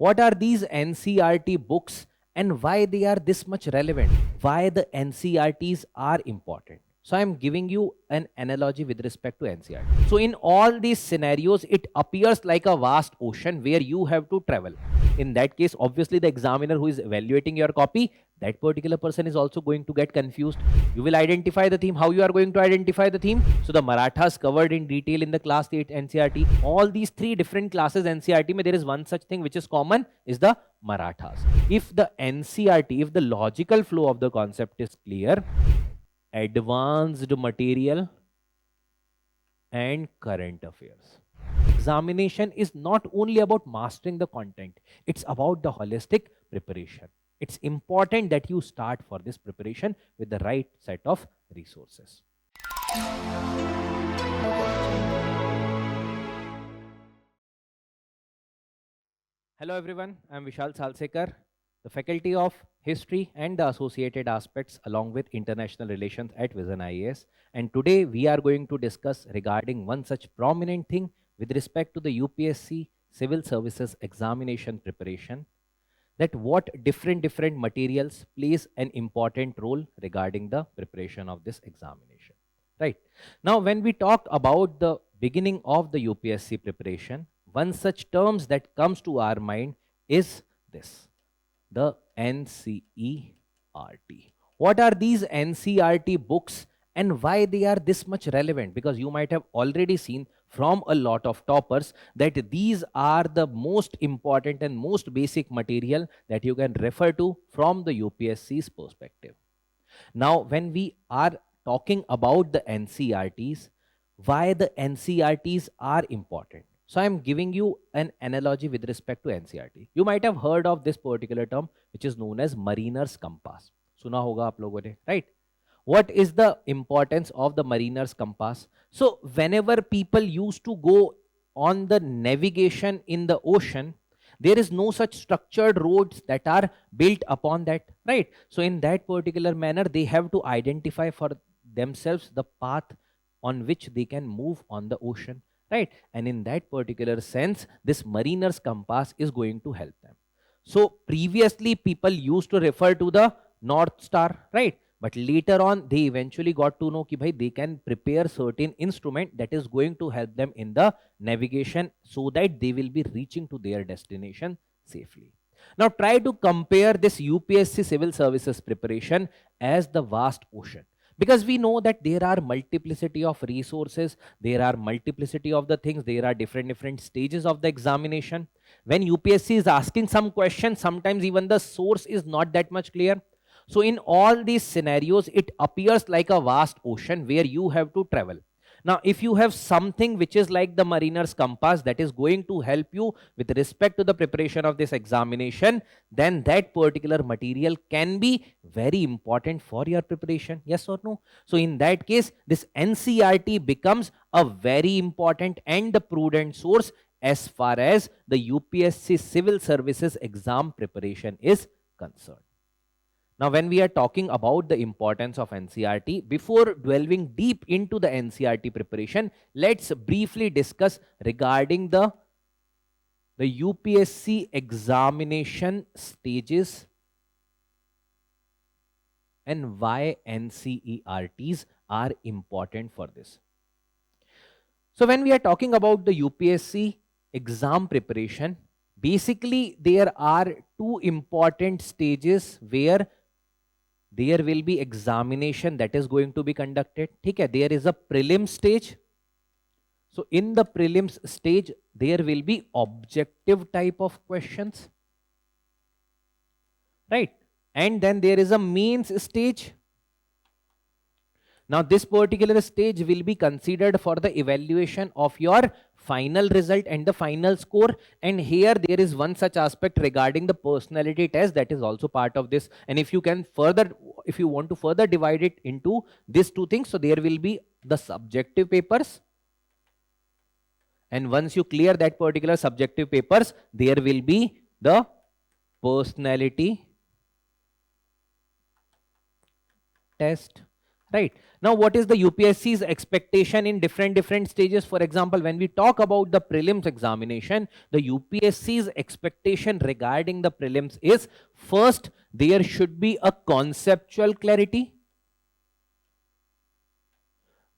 What are these NCERT books and why they are this much relevant? Why the NCERTs are important? So I'm giving you an analogy with respect to NCERT. So in all these scenarios, it appears like a vast ocean where you have to travel. In that case, obviously the examiner who is evaluating your copy, that particular person is also going to get confused. You will identify the theme. How you are going to identify the theme? So the Marathas covered in detail in the class 8 NCERT. All these three different classes NCERT, there is one such thing which is common, is the Marathas. If the NCERT, if the logical flow of the concept is clear, advanced material and current affairs. Examination is not only about mastering the content, it's about the holistic preparation. It's important that you start for this preparation with the right set of resources. Hello everyone, I am Vishal Salsekar, the Faculty of History and the associated aspects along with International Relations at VisionIAS. And today we are going to discuss regarding one such prominent thing with respect to the UPSC Civil Services Examination preparation, that what different materials plays an important role regarding the preparation of this examination. Right. Now, when we talk about the beginning of the UPSC preparation, one such terms that comes to our mind is this, the NCERT. What are these NCERT books and why they are this much relevant? Because you might have already seen from a lot of toppers that these are the most important and most basic material that you can refer to from the UPSC's perspective. Now, when we are talking about the NCERTs, why the NCERTs are important? So I am giving you an analogy with respect to NCERT. You might have heard of this particular term, which is known as mariner's compass. Suna hoga aap logon ne, right? What is the importance of the mariner's compass? So whenever people used to go on the navigation in the ocean, there is no such structured roads that are built upon that, right? So in that particular manner, they have to identify for themselves the path on which they can move on the ocean, right? And in that particular sense, this mariner's compass is going to help them. So previously, people used to refer to the North Star, right? But later on, they eventually got to know that they can prepare certain instrument that is going to help them in the navigation so that they will be reaching to their destination safely. Now try to compare this UPSC Civil Services preparation as the vast ocean. Because we know that there are multiplicity of resources, there are multiplicity of the things, there are different stages of the examination. When UPSC is asking some questions, sometimes even the source is not that much clear. So in all these scenarios, it appears like a vast ocean where you have to travel. Now, if you have something which is like the mariner's compass that is going to help you with respect to the preparation of this examination, then that particular material can be very important for your preparation. Yes or no? So in that case, this NCERT becomes a very important and the prudent source as far as the UPSC Civil Services exam preparation is concerned. Now, when we are talking about the importance of NCERT, before delving deep into the NCERT preparation, let's briefly discuss regarding the UPSC examination stages and why NCERTs are important for this. So, when we are talking about the UPSC exam preparation, basically there are two important stages where there will be examination that is going to be conducted. Okay, there is a prelim stage. So in the prelims stage, there will be objective type of questions, right? And then there is a mains stage. Now this particular stage will be considered for the evaluation of your final result and the final score. And here there is one such aspect regarding the personality test that is also part of this. And if you can further, if you want to further divide it into these two things, so there will be the subjective papers. And once you clear that particular subjective papers, there will be the personality test. right? Now, what is the UPSC's expectation in different stages? For example, when we talk about the prelims examination, the UPSC's expectation regarding the prelims is, first, there should be a conceptual clarity.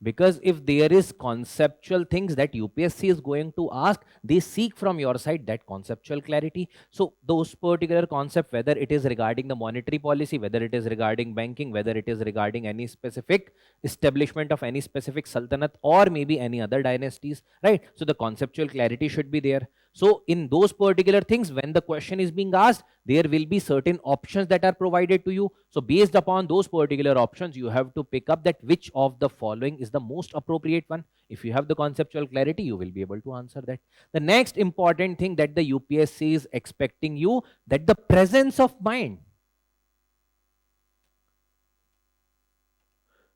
Because if there is conceptual things that UPSC is going to ask, they seek from your side that conceptual clarity. So those particular concept, whether it is regarding the monetary policy, whether it is regarding banking, whether it is regarding any specific establishment of any specific sultanate or maybe any other dynasties, right? So the conceptual clarity should be there. So in those particular things, when the question is being asked, there will be certain options that are provided to you. So based upon those particular options, you have to pick up that which of the following is the most appropriate one. If you have the conceptual clarity, you will be able to answer that. The next important thing that the UPSC is expecting you, that the presence of mind.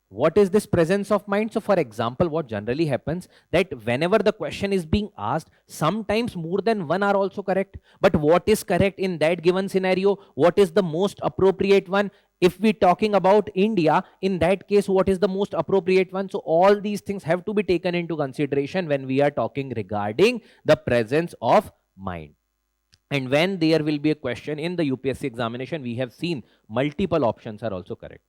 What is this presence of mind? So for example, what generally happens, that whenever the question is being asked, sometimes more than one are also correct. But what is correct in that given scenario? What is the most appropriate one? If we're talking about India, in that case, what is the most appropriate one? So all these things have to be taken into consideration when we are talking regarding the presence of mind. And when there will be a question in the UPSC examination, we have seen multiple options are also correct.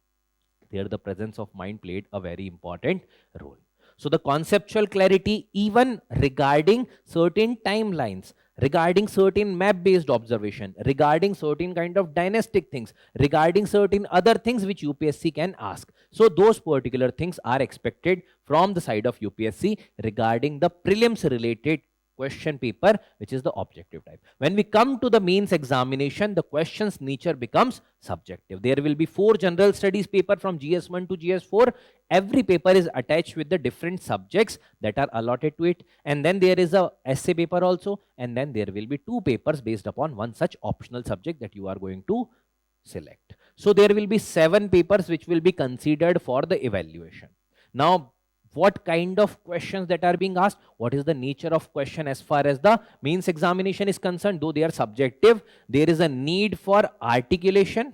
There the presence of mind played a very important role. So the conceptual clarity, even regarding certain timelines, regarding certain map-based observation, regarding certain kind of dynastic things, regarding certain other things which UPSC can ask. So those particular things are expected from the side of UPSC regarding the prelims related question paper, which is the objective type. When we come to the mains examination, the question's nature becomes subjective. There will be 4 general studies paper from GS1 to GS4. Every paper is attached with the different subjects that are allotted to it. And then there is a essay paper also. And then there will be 2 papers based upon one such optional subject that you are going to select. So there will be 7 papers which will be considered for the evaluation. Now, what kind of questions that are being asked? What is the nature of question as far as the mains examination is concerned? Though they are subjective, there is a need for articulation.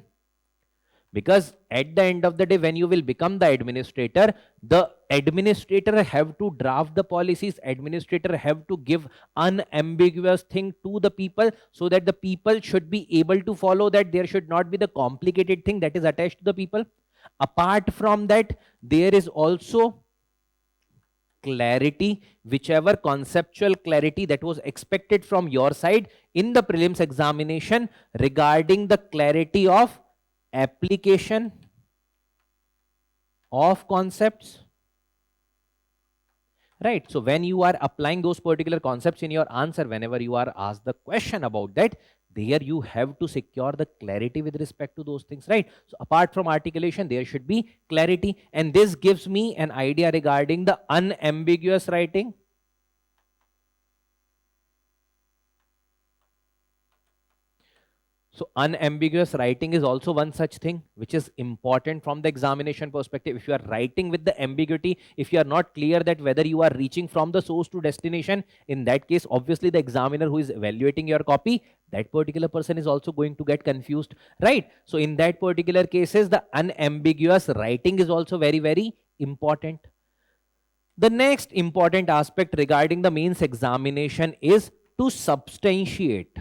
Because at the end of the day, when you will become the administrator have to draft the policies, administrator have to give unambiguous thing to the people so that the people should be able to follow that. There should not be the complicated thing that is attached to the people. Apart from that, there is also clarity, whichever conceptual clarity that was expected from your side in the prelims examination regarding the clarity of application of concepts, right? So when you are applying those particular concepts in your answer, whenever you are asked the question about that, there you have to secure the clarity with respect to those things, right? So apart from articulation, there should be clarity. And this gives me an idea regarding the unambiguous writing. So unambiguous writing is also one such thing which is important from the examination perspective. If you are writing with the ambiguity, if you are not clear that whether you are reaching from the source to destination, in that case, obviously the examiner who is evaluating your copy, that particular person is also going to get confused, right? So in that particular cases, the unambiguous writing is also very, very important. The next important aspect regarding the mains examination is to substantiate.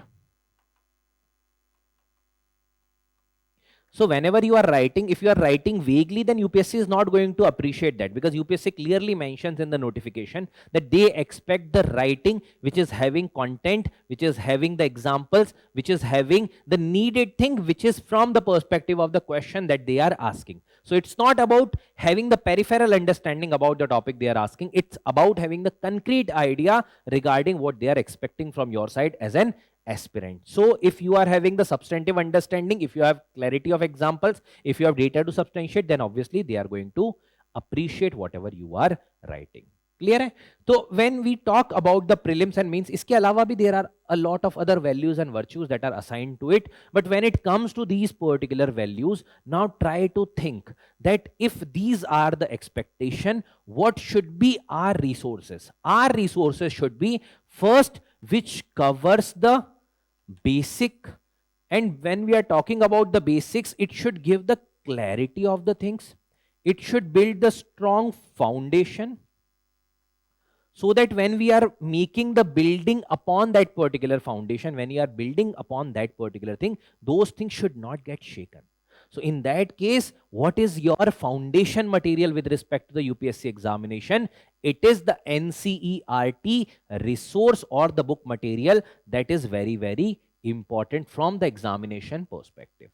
So whenever you are writing, if you are writing vaguely, then UPSC is not going to appreciate that, because UPSC clearly mentions in the notification that they expect the writing which is having content, which is having the examples, which is having the needed thing, which is from the perspective of the question that they are asking. So it's not about having the peripheral understanding about the topic they are asking. It's about having the concrete idea regarding what they are expecting from your side as an aspirant. So if you are having the substantive understanding, if you have clarity of examples, if you have data to substantiate, then obviously they are going to appreciate whatever you are writing. Clear hai? So when we talk about the prelims and mains, iske alawa bhi there are a lot of other values and virtues that are assigned to it. But when it comes to these particular values, now try to think that if these are the expectation, what should be our resources? Our resources should be first, which covers the basic, and when we are talking about the basics, it should give the clarity of the things. It should build the strong foundation so that when we are making the building upon that particular foundation, when you are building upon that particular thing, those things should not get shaken. So in that case, what is your foundation material with respect to the UPSC examination? It is the NCERT resource or the book material that is very, very important from the examination perspective.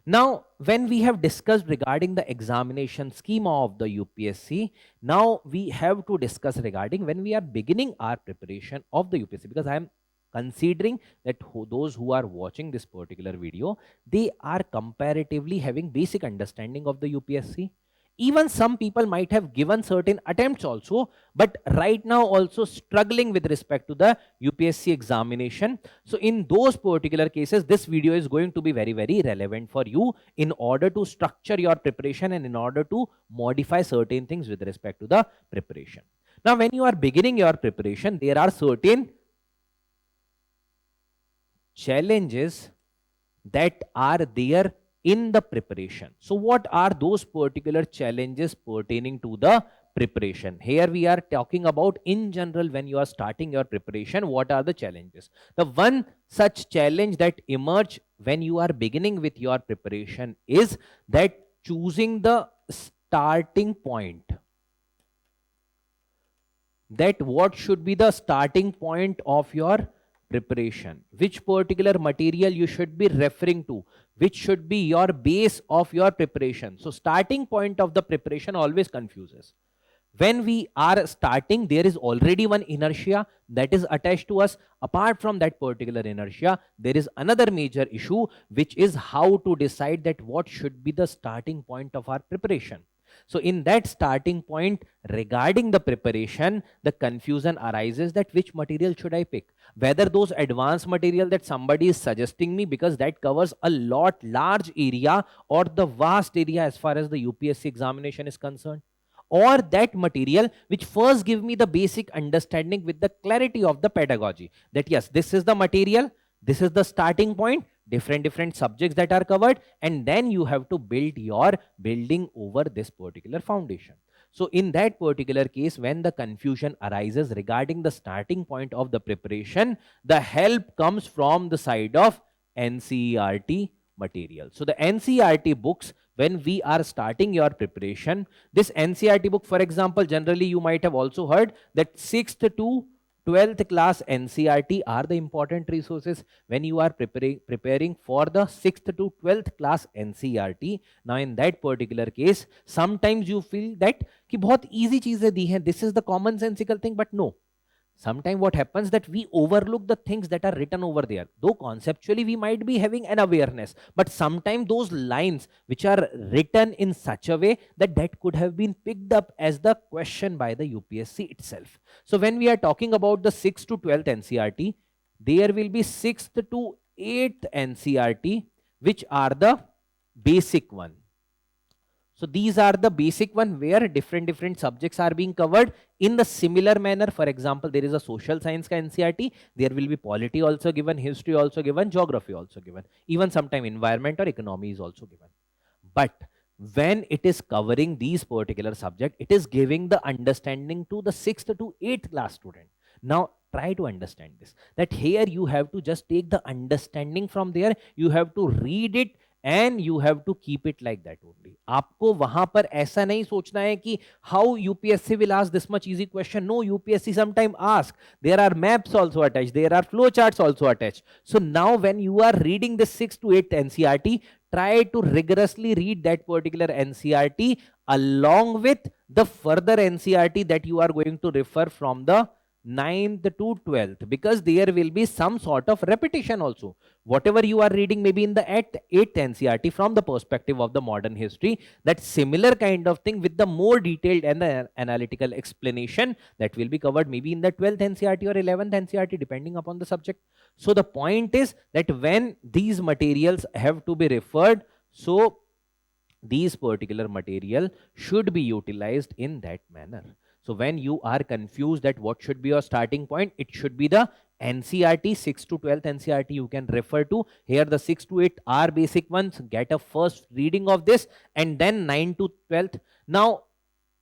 Now, when we have discussed regarding the examination schema of the UPSC, now we have to discuss regarding when we are beginning our preparation of the UPSC, because I am considering that those who are watching this particular video, they are comparatively having basic understanding of the UPSC. Even some people might have given certain attempts also, but right now also struggling with respect to the UPSC examination. So in those particular cases, this video is going to be very, very relevant for you in order to structure your preparation and in order to modify certain things with respect to the preparation. Now, when you are beginning your preparation, there are certain challenges that are there in the preparation. So what are those particular challenges pertaining to the preparation? Here we are talking about in general when you are starting your preparation, what are the challenges? The one such challenge that emerge when you are beginning with your preparation is that choosing the starting point. That what should be the starting point of your preparation, which particular material you should be referring to, which should be your base of your preparation. So starting point of the preparation always confuses. When we are starting, there is already one inertia that is attached to us. Apart from that particular inertia, there is another major issue, which is how to decide that what should be the starting point of our preparation. So in that starting point regarding the preparation, the confusion arises that which material should I pick? Whether those advanced material that somebody is suggesting me, because that covers a large area or the vast area as far as the UPSC examination is concerned, or that material which first give me the basic understanding with the clarity of the pedagogy, that yes, this is the material, this is the starting point, different subjects that are covered, and then you have to build your building over this particular foundation. So in that particular case, when the confusion arises regarding the starting point of the preparation, the help comes from the side of NCERT material. So the NCERT books, when we are starting your preparation, this NCERT book, for example, generally you might have also heard that 6th to 12th class NCERT are the important resources when you are preparing for the 6th to 12th class NCERT. Now in that particular case, sometimes you feel that कि बहुत easy चीजें दी हैं, this is the common sensical thing, but no. Sometimes what happens that we overlook the things that are written over there. Though conceptually we might be having an awareness, but sometimes those lines which are written in such a way that that could have been picked up as the question by the UPSC itself. So when we are talking about the 6th to 12th NCERT, there will be 6th to 8th NCERT, which are the basic one. So these are the basic one where different subjects are being covered in the similar manner. For example, there is a social science ka NCERT, there will be polity also given, history also given, geography also given, even sometime environment or economy is also given. But when it is covering these particular subject, it is giving the understanding to the 6th to 8th class student. Now try to understand this, that here you have to just take the understanding from there, you have to read it and you have to keep it like that only. आपको वहां पर ऐसा नहीं सोचना है कि how UPSC will ask this much easy question. No, UPSC sometime ask. There are maps also attached. There are flow charts also attached. So now when you are reading the 6th to 8th NCERT, try to rigorously read that particular NCERT along with the further NCERT that you are going to refer from the 9th to 12th, because there will be some sort of repetition also. Whatever you are reading maybe in the 8th NCERT from the perspective of the modern history, that similar kind of thing with the more detailed and the analytical explanation that will be covered maybe in the 12th NCERT or 11th NCERT depending upon the subject. So the point is that when these materials have to be referred, so these particular material should be utilized in that manner. So when you are confused that what should be your starting point, it should be the NCERT, 6 to 12th NCERT you can refer to. Here the 6 to 8 are basic ones. Get a first reading of this, and then 9 to 12th. Now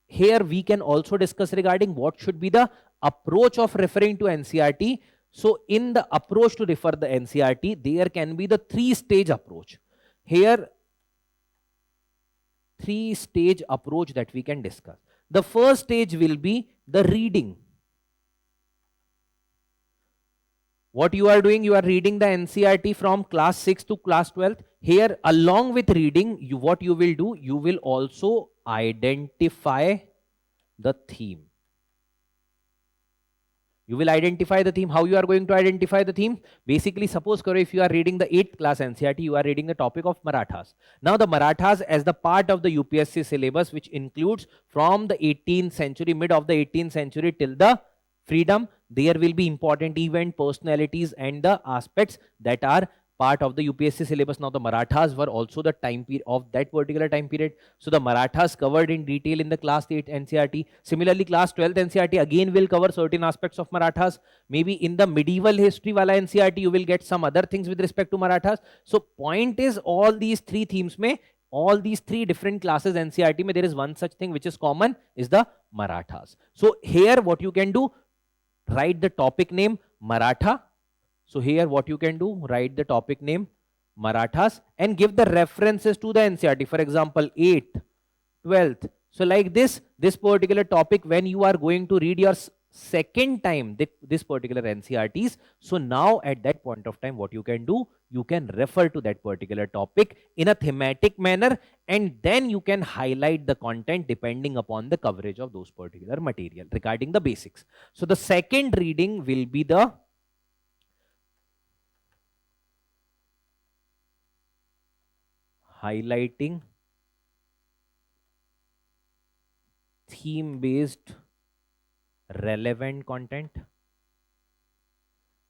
here we can also discuss regarding what should be the approach of referring to NCERT. So in the approach to refer the NCERT, there can be the 3-stage approach. Here 3-stage approach that we can discuss. The first stage will be the reading. What you are doing, you are reading the NCERT from class 6 to class 12th. Here, along with reading, what you will do, you will also identify the theme. You will identify the theme. How you are going to identify the theme? Basically, suppose if you are reading the 8th class NCERT, you are reading the topic of Marathas. Now, the Marathas as the part of the UPSC syllabus, which includes from the 18th century, mid of the 18th century till the freedom, there will be important event, personalities and the aspects that are part of the UPSC syllabus. Now the Marathas were also the time period of that particular time period. So the Marathas covered in detail in the class 8 NCERT. Similarly, class 12th NCERT again will cover certain aspects of Marathas. Maybe in the medieval history wala NCERT you will get some other things with respect to Marathas. So point is, all these 3 themes mein, all these 3 different classes NCERT mein, there is one such thing which is common, is the Marathas. So here what you can do, write the topic name Maratha. So here what you can do, write the topic name Marathas and give the references to the NCERT. For example, 8th, 12th. So like this particular topic, when you are going to read your second time this particular NCERTs, so now at that point of time what you can do, you can refer to that particular topic in a thematic manner, and then you can highlight the content depending upon the coverage of those particular material regarding the basics. So the second reading will be the highlighting theme based relevant content,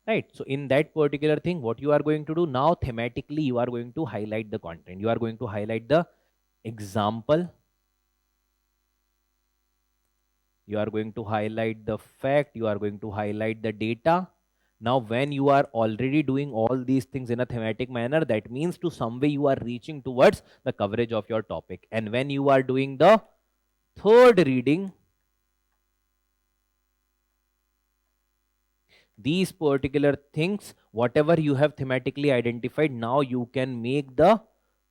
right? So in that particular thing, what you are going to do now, thematically you are going to highlight the content. You are going to highlight the example, you are going to highlight the fact, you are going to highlight the data. Now when you are already doing all these things in a thematic manner, that means to some way you are reaching towards the coverage of your topic. And when you are doing the third reading, these particular things, whatever you have thematically identified, now you can make the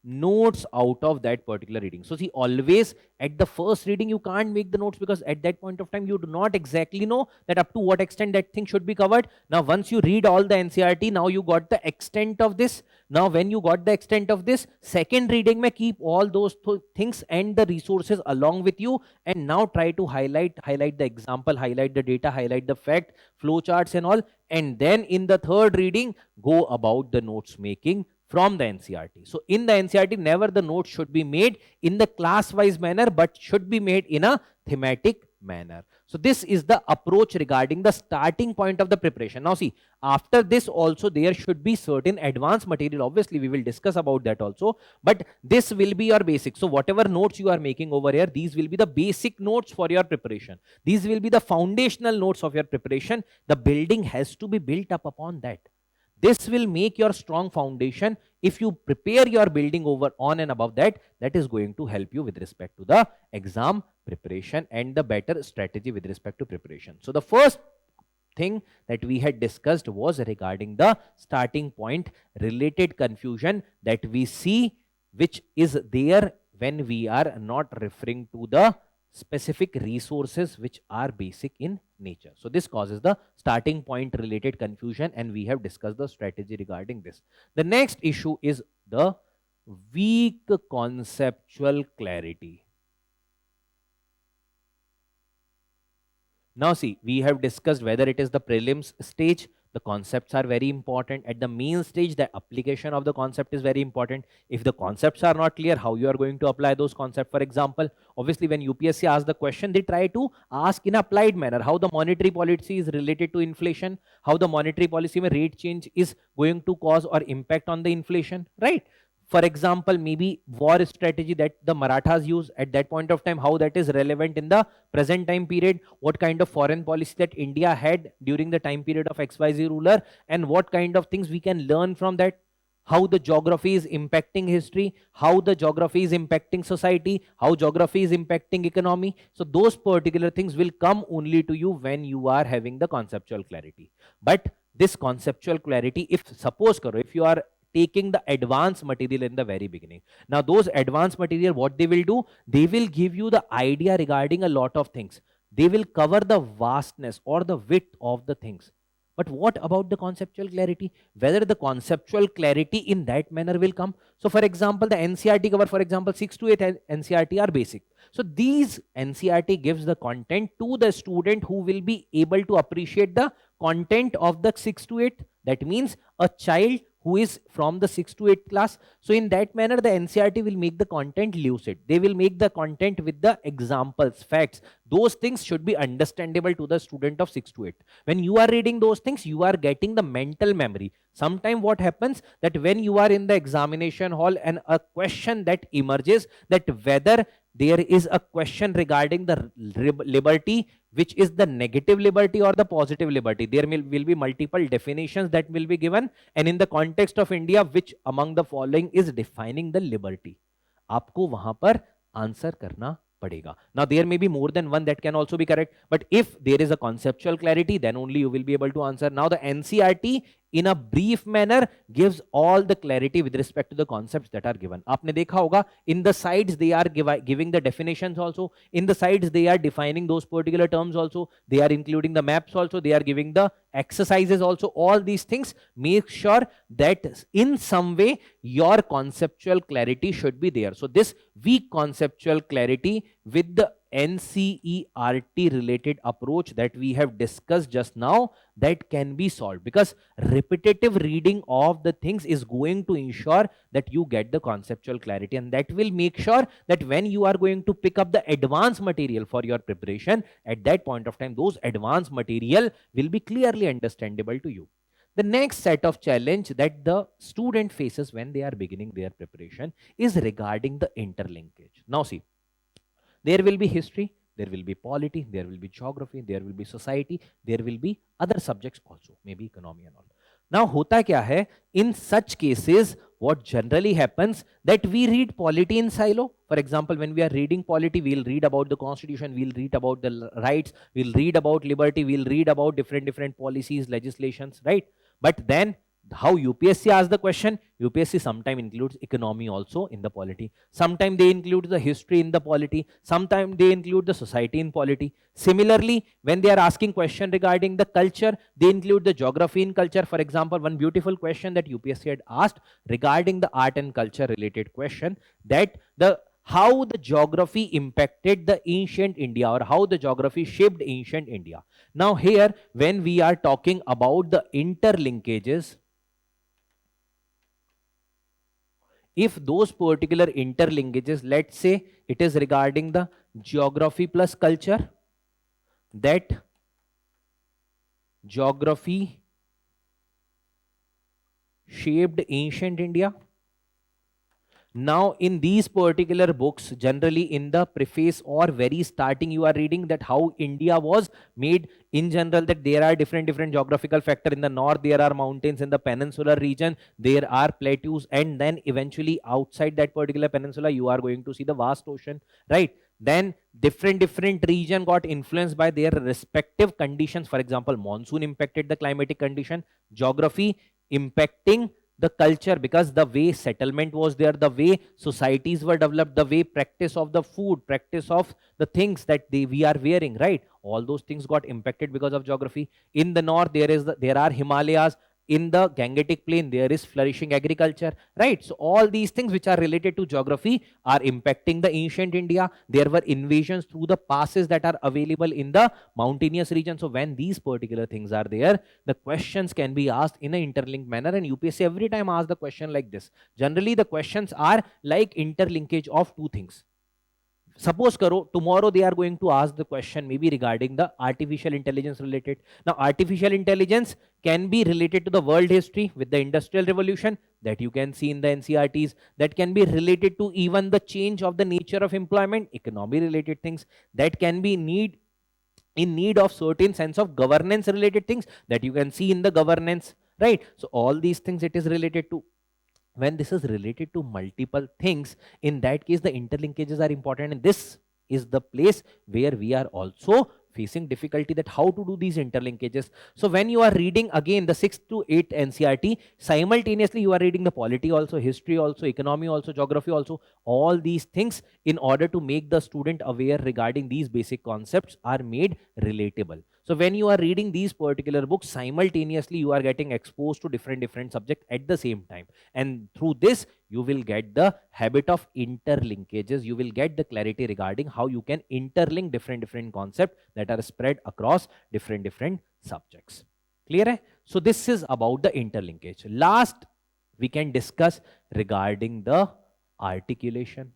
notes out of that particular reading. So see, always at the first reading you can't make the notes, because at that point of time you do not exactly know that up to what extent that thing should be covered. Now once you read all the NCERT, now you got the extent of this. Now when you got the extent of this, second reading may keep all those things and the resources along with you, and now try to highlight the example, highlight the data, highlight the fact, flow charts and all, and then in the third reading go about the notes making from the NCERT. So in the NCERT, never the notes should be made in the class-wise manner, but should be made in a thematic manner. So this is the approach regarding the starting point of the preparation. Now see, after this also there should be certain advanced material. Obviously, we will discuss about that also, but this will be your basic. So whatever notes you are making over here, these will be the basic notes for your preparation. These will be the foundational notes of your preparation. The building has to be built up upon that. This will make your strong foundation. If you prepare your building over on and above that, that is going to help you with respect to the exam preparation and the better strategy with respect to preparation. So the first thing that we had discussed was regarding the starting point related confusion that we see, which is there when we are not referring to the specific resources which are basic in nature. So this causes the starting point related confusion, and we have discussed the strategy regarding this. The next issue is the weak conceptual clarity. Now see, we have discussed whether it is the prelims stage, the concepts are very important. At the main stage, the application of the concept is very important. If the concepts are not clear, how you are going to apply those concepts? For example, obviously when UPSC asks the question, they try to ask in applied manner how the monetary policy is related to inflation, how the monetary policy rate change is going to cause or impact on the inflation, right? For example, maybe war strategy that the Marathas use at that point of time, how that is relevant in the present time period, what kind of foreign policy that India had during the time period of XYZ ruler, and what kind of things we can learn from that, how the geography is impacting history, how the geography is impacting society, how geography is impacting economy. So those particular things will come only to you when you are having the conceptual clarity. But this conceptual clarity, if suppose karo, if you are taking the advanced material in the very beginning, now those advanced material, what they will do, they will give you the idea regarding a lot of things. They will cover the vastness or the width of the things. But what about the conceptual clarity? Whether the conceptual clarity in that manner will come. So for example, the NCERT cover, for example, 6 to 8 NCERT are basic. So these NCERT gives the content to the student who will be able to appreciate the content of the 6 to 8. That means a child who is from the 6 to 8 class. So in that manner, the NCERT will make the content lucid. They will make the content with the examples, facts. Those things should be understandable to the student of 6 to 8. When you are reading those things, you are getting the mental memory. Sometimes what happens that when you are in the examination hall and a question that emerges, that whether there is a question regarding the liberty, which is the negative liberty or the positive liberty, there will be multiple definitions that will be given, and in the context of India, which among the following is defining the liberty, आपको वहां पर answer करना padega. Now there may be more than one that can also be correct, but if there is a conceptual clarity, then only you will be able to answer. Now the NCERT in a brief manner gives all the clarity with respect to the concepts that are given. आपने देखा होगा in the sides they are giving the definitions also, in the sides they are defining those particular terms also, they are including the maps also, they are giving the exercises also. All these things make sure that in some way your conceptual clarity should be there. So this weak conceptual clarity with the NCERT related approach that we have discussed just now, that can be solved, because repetitive reading of the things is going to ensure that you get the conceptual clarity, and that will make sure that when you are going to pick up the advanced material for your preparation, at that point of time those advanced material will be clearly understandable to you. The next set of challenge that the student faces when they are beginning their preparation is regarding the interlinkage. Now see, there will be history, there will be polity, there will be geography, there will be society, there will be other subjects also, maybe economy and all. Now hota kya hai, in such cases what generally happens that we read polity in silo. For example, when we are reading polity, we'll read about the constitution, we'll read about the rights, we'll read about liberty, we'll read about different policies, legislations, right? But then how UPSC asks the question, UPSC sometimes includes economy also in the polity. Sometimes they include the history in the polity. Sometimes they include the society in polity. Similarly, when they are asking question regarding the culture, they include the geography in culture. For example, one beautiful question that UPSC had asked regarding the art and culture related question, that how the geography impacted the ancient India, or how the geography shaped ancient India. Now here, when we are talking about the interlinkages, if those particular interlinkages, let's say it is regarding the geography plus culture, that geography shaped ancient India. Now in these particular books, generally in the preface or very starting, you are reading that how India was made in general, that there are different geographical factors. In the north there are mountains, in the peninsular region there are plateaus, and then eventually outside that particular peninsula you are going to see the vast ocean, right? Then different region got influenced by their respective conditions. For example, monsoon impacted the climatic condition, geography impacting the culture, because the way settlement was there, the way societies were developed, the way practice of the food, practice of the things that we are wearing, right? All those things got impacted because of geography. In the north there are Himalayas. In the Gangetic plain there is flourishing agriculture, right? So all these things which are related to geography are impacting the ancient India. There were invasions through the passes that are available in the mountainous region. So when these particular things are there, the questions can be asked in an interlinked manner, and UPSC every time asks the question like this. Generally the questions are like interlinkage of two things. suppose karo tomorrow they are going to ask the question maybe regarding the artificial intelligence related. Now artificial intelligence can be related to the world history with the industrial revolution that you can see in the NCERTs, that can be related to even the change of the nature of employment, economy related things, that can be in need of certain sense of governance related things that you can see in the governance, right? So all these things it is related to. When this is related to multiple things, in that case the interlinkages are important, and this is the place where we are also facing difficulty that how to do these interlinkages. So when you are reading again the 6th to 8th NCERT, simultaneously you are reading the polity also, history also, economy also, geography also, all these things in order to make the student aware regarding these basic concepts are made relatable. So when you are reading these particular books, simultaneously you are getting exposed to different subjects at the same time, and through this you will get the habit of interlinkages. You will get the clarity regarding how you can interlink different concepts that are spread across different subjects. Clear hai? So this is about the interlinkage. Last we can discuss regarding the articulation.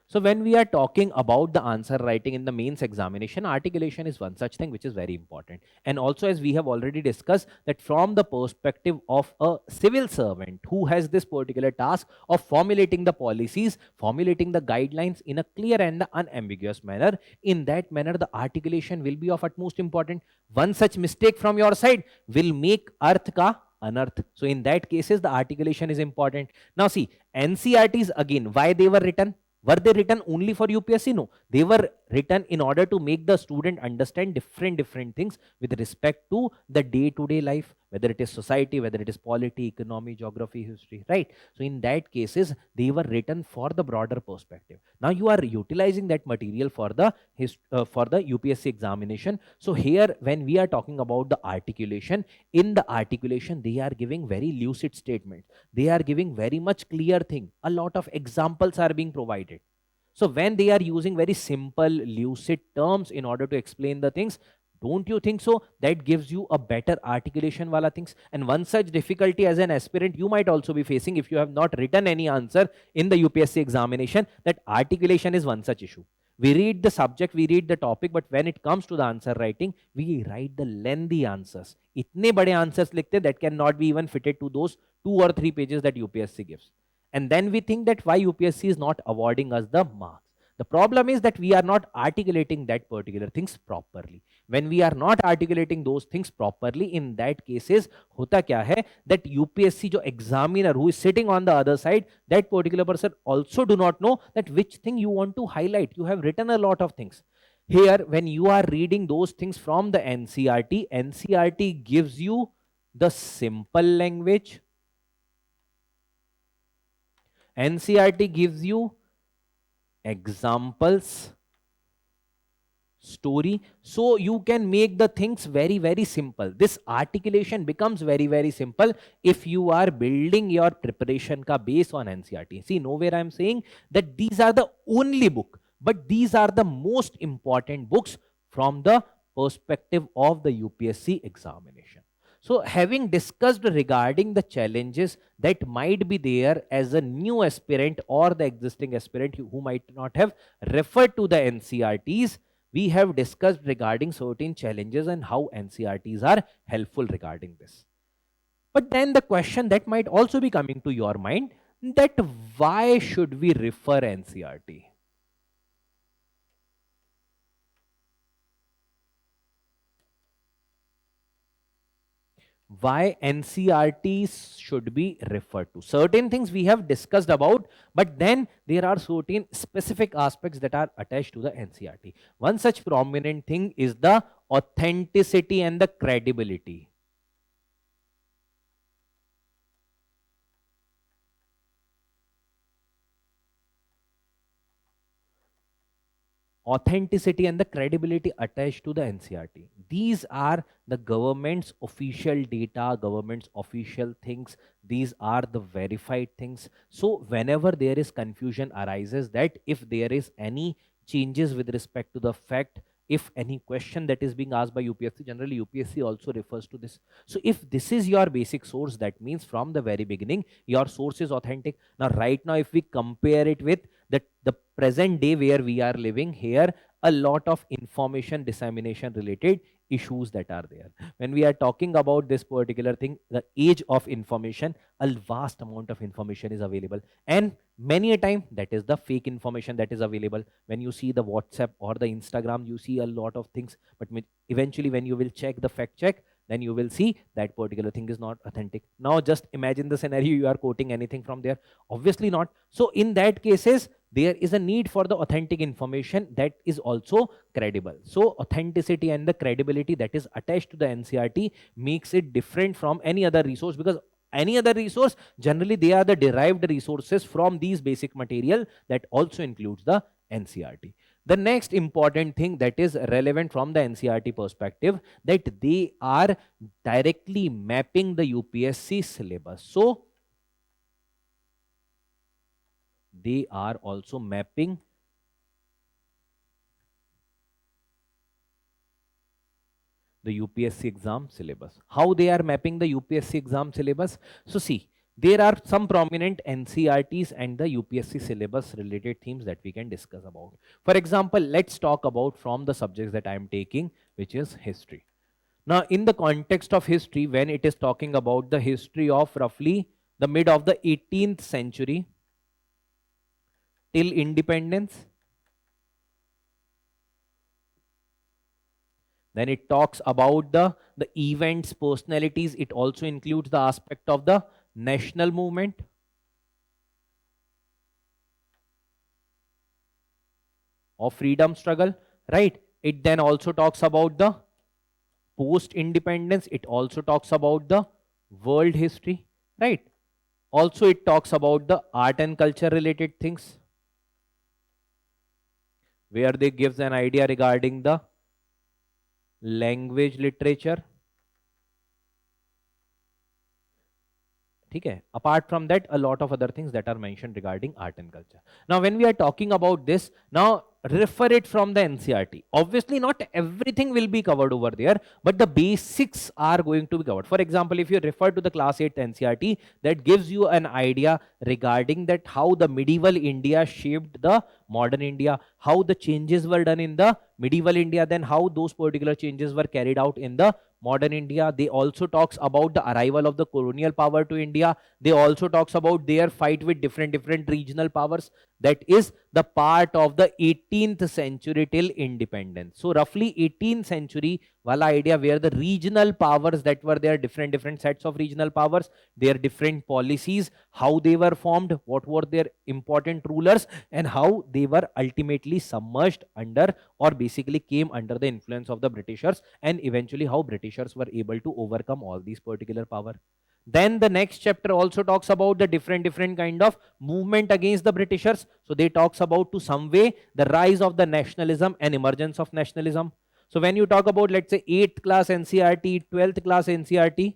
So when we are talking about the answer writing in the mains examination, articulation is one such thing which is very important. And also, as we have already discussed, that from the perspective of a civil servant who has this particular task of formulating the policies, formulating the guidelines in a clear and unambiguous manner, in that manner the articulation will be of utmost importance. One such mistake from your side will make arth ka anarth. So in that cases the articulation is important. Now see, NCERTs again, why they were written? Were they written only for UPSC? No, they were written in order to make the student understand different things with respect to the day-to-day life, whether it is society, whether it is polity, economy, geography, history, right? So in that cases, they were written for the broader perspective. Now you are utilizing that material for the UPSC examination. So here, when we are talking about the articulation, in the articulation, they are giving very lucid statements. They are giving very much clear thing. A lot of examples are being provided. So when they are using very simple, lucid terms in order to explain the things, don't you think so that gives you a better articulation wala things? And one such difficulty as an aspirant you might also be facing if you have not written any answer in the UPSC examination, that articulation is one such issue. We read the subject, we read the topic, but when it comes to the answer writing, we write the lengthy answers. Itne bade answers likhte that cannot be even fitted to those 2 or 3 pages that UPSC gives. And then we think that why UPSC is not awarding us the marks. The problem is that we are not articulating that particular things properly. When we are not articulating those things properly, in that cases, hota kya hai, that UPSC jo examiner who is sitting on the other side, that particular person also do not know that which thing you want to highlight. You have written a lot of things. Here, when you are reading those things from the NCERT, NCERT gives you the simple language. NCERT gives you examples, story, so you can make the things very simple. This articulation becomes very simple if you are building your preparation ka base on NCERT. See, nowhere I am saying that these are the only book, but these are the most important books from the perspective of the UPSC examination. So having discussed regarding the challenges that might be there as a new aspirant or the existing aspirant who might not have referred to the NCERTs, we have discussed regarding certain challenges and how NCERTs are helpful regarding this. But then the question that might also be coming to your mind, that why should we refer NCERT? Why NCERTs should be referred to? Certain things we have discussed about, but then there are certain specific aspects that are attached to the NCERT. One such prominent thing is the authenticity and the credibility. Authenticity and the credibility attached to the NCERT. These are the government's official data, government's official things. These are the verified things. So whenever there is confusion arises, that if there is any changes with respect to the fact, if any question that is being asked by UPSC, generally UPSC also refers to this. So if this is your basic source, that means from the very beginning, your source is authentic. Now, right now, if we compare it with that the present day where we are living here, a lot of information dissemination related issues that are there. When we are talking about this particular thing, the age of information, a vast amount of information is available, and many a time that is the fake information that is available. When you see the WhatsApp or the Instagram, you see a lot of things, but eventually when you will check the fact check, then you will see that particular thing is not authentic. Now just imagine the scenario, you are quoting anything from there, obviously not. So in that cases, there is a need for the authentic information that is also credible. So authenticity and the credibility that is attached to the NCERT makes it different from any other resource, because any other resource, generally they are the derived resources from these basic material that also includes the NCERT. The next important thing that is relevant from the NCERT perspective, that they are directly mapping the UPSC syllabus. So they are also mapping the UPSC exam syllabus. How they are mapping the UPSC exam syllabus? So see, there are some prominent NCERTs and the UPSC syllabus related themes that we can discuss about. For example, let's talk about from the subjects that I am taking, which is history. Now, in the context of history, when it is talking about the history of roughly the mid of the 18th century till independence, then it talks about the events, personalities. It also includes the aspect of the national movement, of freedom struggle, right? It then also talks about the post-independence. It also talks about the world history, right? Also, it talks about the art and culture related things, where they gives an idea regarding the language, literature. Okay. Apart from that, a lot of other things that are mentioned regarding art and culture. Now, when we are talking about this, now refer it from the NCERT. Obviously, not everything will be covered over there, but the basics are going to be covered. For example, if you refer to the class 8 NCERT, that gives you an idea regarding that how the medieval India shaped the modern India, how the changes were done in the medieval India, then how those particular changes were carried out in the modern India. They also talks about the arrival of the colonial power to India. They also talks about their fight with different regional powers. That is the part of the 18th century till independence. So roughly 18th century wala idea, where the regional powers that were there, different sets of regional powers, their different policies, how they were formed, what were their important rulers, and how they were ultimately submerged under, or basically came under the influence of the Britishers, and eventually how Britishers were able to overcome all these particular power. Then the next chapter also talks about the different kind of movement against the Britishers. So they talks about to some way the rise of the nationalism and emergence of nationalism. So when you talk about, let's say, 8th class NCERT, 12th class NCERT,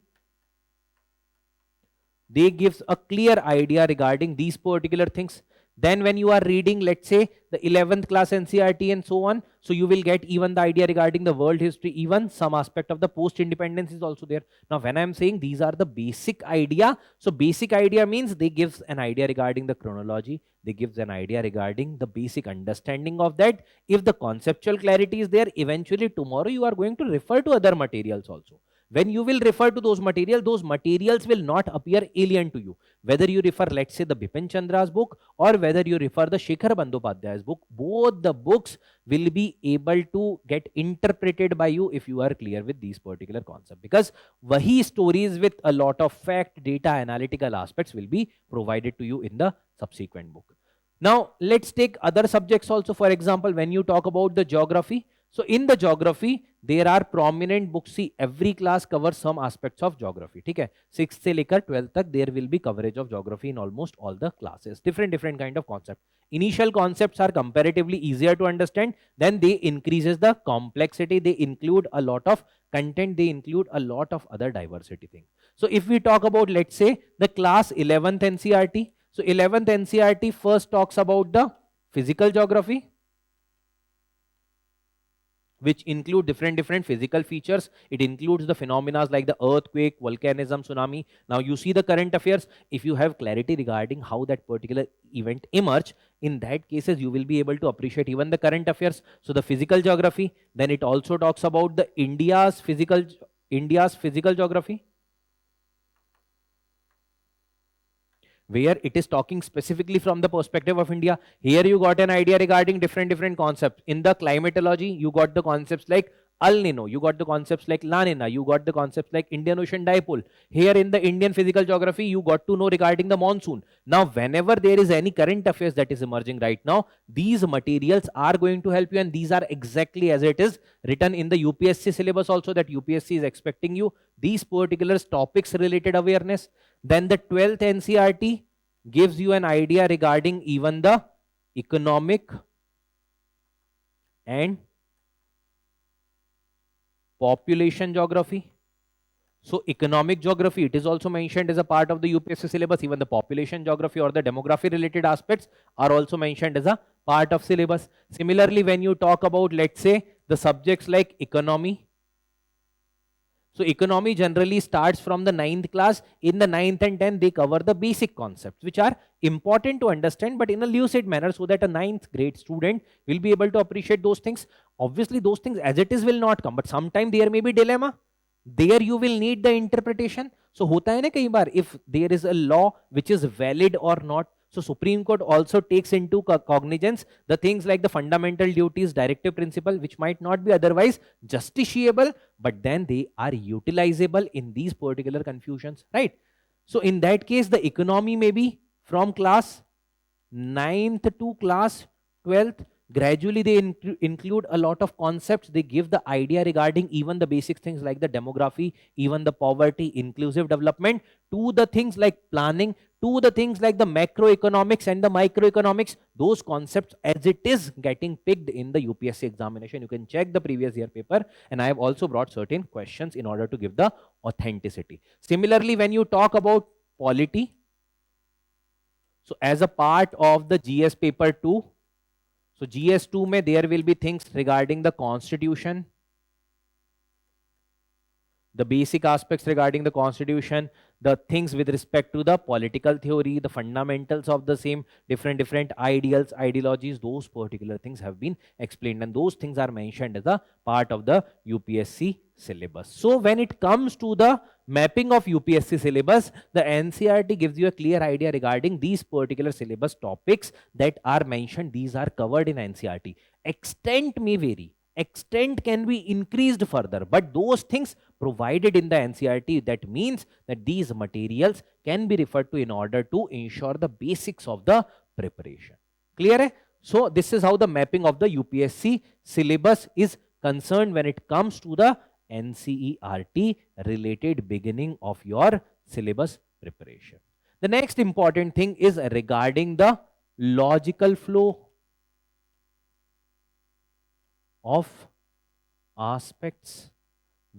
they gives a clear idea regarding these particular things. Then when you are reading, let's say, the 11th class NCERT and so on, so you will get even the idea regarding the world history, even some aspect of the post-independence is also there. Now, when I'm saying these are the basic idea, so basic idea means they gives an idea regarding the chronology, they gives an idea regarding the basic understanding of that. If the conceptual clarity is there, eventually tomorrow you are going to refer to other materials also. When you will refer to those materials will not appear alien to you. Whether you refer, let's say, the Bipin Chandra's book, or whether you refer the Shekhar Bandyopadhyay's book, both the books will be able to get interpreted by you if you are clear with these particular concepts. Because wahi stories with a lot of fact, data, analytical aspects will be provided to you in the subsequent book. Now, let's take other subjects also. For example, when you talk about the geography, so in the geography, there are prominent books. See, every class covers some aspects of geography. Okay? 6th से लेकर 12th तक there will be coverage of geography in almost all the classes. Different kind of concept. Initial concepts are comparatively easier to understand. Then they increases the complexity. They include a lot of content. They include a lot of other diversity things. So if we talk about, let's say, the class 11th NCERT. So 11th NCERT first talks about the physical geography. which include different physical features. It includes the phenomena like the earthquake, volcanism, tsunami. Now you see the current affairs. If you have clarity regarding how that particular event emerged, in that cases you will be able to appreciate even the current affairs. So the physical geography, then it also talks about the India's physical geography, where it is talking specifically from the perspective of India. Here you got an idea regarding different concepts. In the climatology, you got the concepts like El Nino, you got the concepts like La Nina, you got the concepts like Indian Ocean Dipole. Here in the Indian physical geography, you got to know regarding the monsoon. Now, whenever there is any current affairs that is emerging right now, these materials are going to help you, and these are exactly as it is written in the UPSC syllabus also, that UPSC is expecting you these particular topics related awareness. Then the 12th NCERT gives you an idea regarding even the economic and population geography. So economic geography, it is also mentioned as a part of the UPSC syllabus. Even the population geography or the demography related aspects are also mentioned as a part of syllabus. Similarly, when you talk about, let's say, the subjects like economy, so economy generally starts from the 9th class. In the 9th and 10th, they cover the basic concepts, which are important to understand, but in a lucid manner, so that a 9th grade student will be able to appreciate those things. Obviously, those things as it is will not come, but sometime there may be dilemma. There you will need the interpretation. So hota hai na kai baar, if there is a law which is valid or not. So Supreme Court also takes into cognizance the things like the fundamental duties, directive principle, which might not be otherwise justiciable, but then they are utilizable in these particular confusions, right? So in that case, the economy may be from class 9th to class 12th. Gradually they include a lot of concepts. They give the idea regarding even the basic things like the demography, even the poverty, inclusive development, to the things like planning, to the things like the macroeconomics and the microeconomics. Those concepts as it is getting picked in the UPSC examination. You can check the previous year paper, and I have also brought certain questions in order to give the authenticity. Similarly, when you talk about polity, so as a part of the GS paper 2, so GS2 mein there will be things regarding the constitution, the basic aspects regarding the constitution, the things with respect to the political theory, the fundamentals of the same, different ideals, ideologies, those particular things have been explained, and those things are mentioned as a part of the UPSC syllabus. So when it comes to the mapping of UPSC syllabus, the NCERT gives you a clear idea regarding these particular syllabus topics that are mentioned. These are covered in NCERT. Extent may vary. Extent can be increased further, but those things provided in the NCERT, that means that these materials can be referred to in order to ensure the basics of the preparation. Clear hai? So this is how the mapping of the UPSC syllabus is concerned when it comes to the NCERT related beginning of your syllabus preparation. The next important thing is regarding the logical flow of aspects,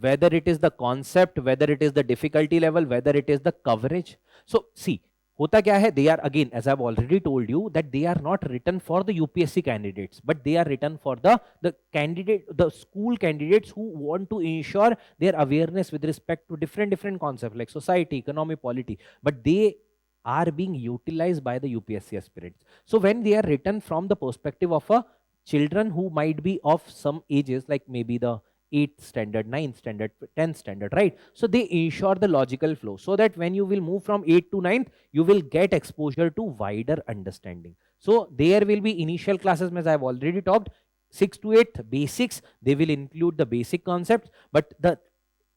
whether it is the concept, whether it is the difficulty level, whether it is the coverage. So see, hota kya hai, they are, again, as I've already told you, that they are not written for the UPSC candidates, but they are written for the school candidates who want to ensure their awareness with respect to different concepts like society, economy, polity, but they are being utilized by the UPSC aspirants. So when they are written from the perspective of a children who might be of some ages, like maybe the 8th standard, 9th standard, 10th standard, right? So they ensure the logical flow, so that when you will move from 8th to 9th, you will get exposure to wider understanding. So there will be initial classes, as I have already talked, 6th to 8th basics, they will include the basic concepts, but the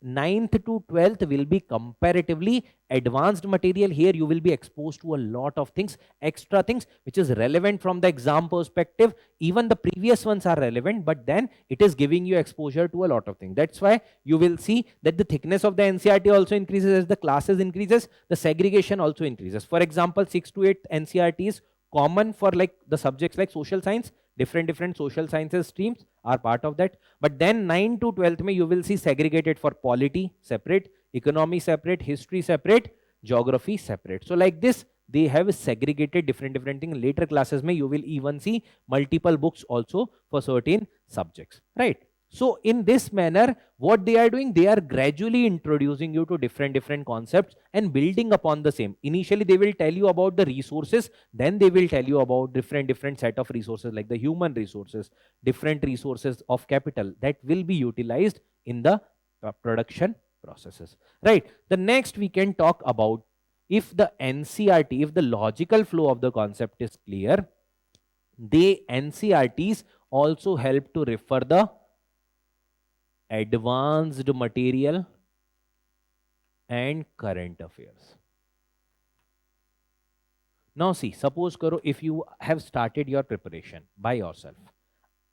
9th to 12th will be comparatively advanced material. Here you will be exposed to a lot of things, extra things, which is relevant from the exam perspective. Even the previous ones are relevant, but then it is giving you exposure to a lot of things. That's why you will see that the thickness of the NCERT also increases as the classes increases, the segregation also increases. For example, 6th to 8th NCERT is common for like the subjects like social science, different social sciences streams are part of that. But then 9 to 12th mein you will see segregated for polity separate, economy separate, history separate, geography separate. So like this, they have segregated different things. Later classes mein you will even see multiple books also for certain subjects, right? So in this manner, what they are doing, they are gradually introducing you to different concepts and building upon the same. Initially, they will tell you about the resources, then they will tell you about different set of resources like the human resources, different resources of capital that will be utilized in the production processes, right? The next we can talk about, if the NCERT, if the logical flow of the concept is clear, they NCERTs also help to refer the advanced material and current affairs. Now see, suppose karo, if you have started your preparation by yourself,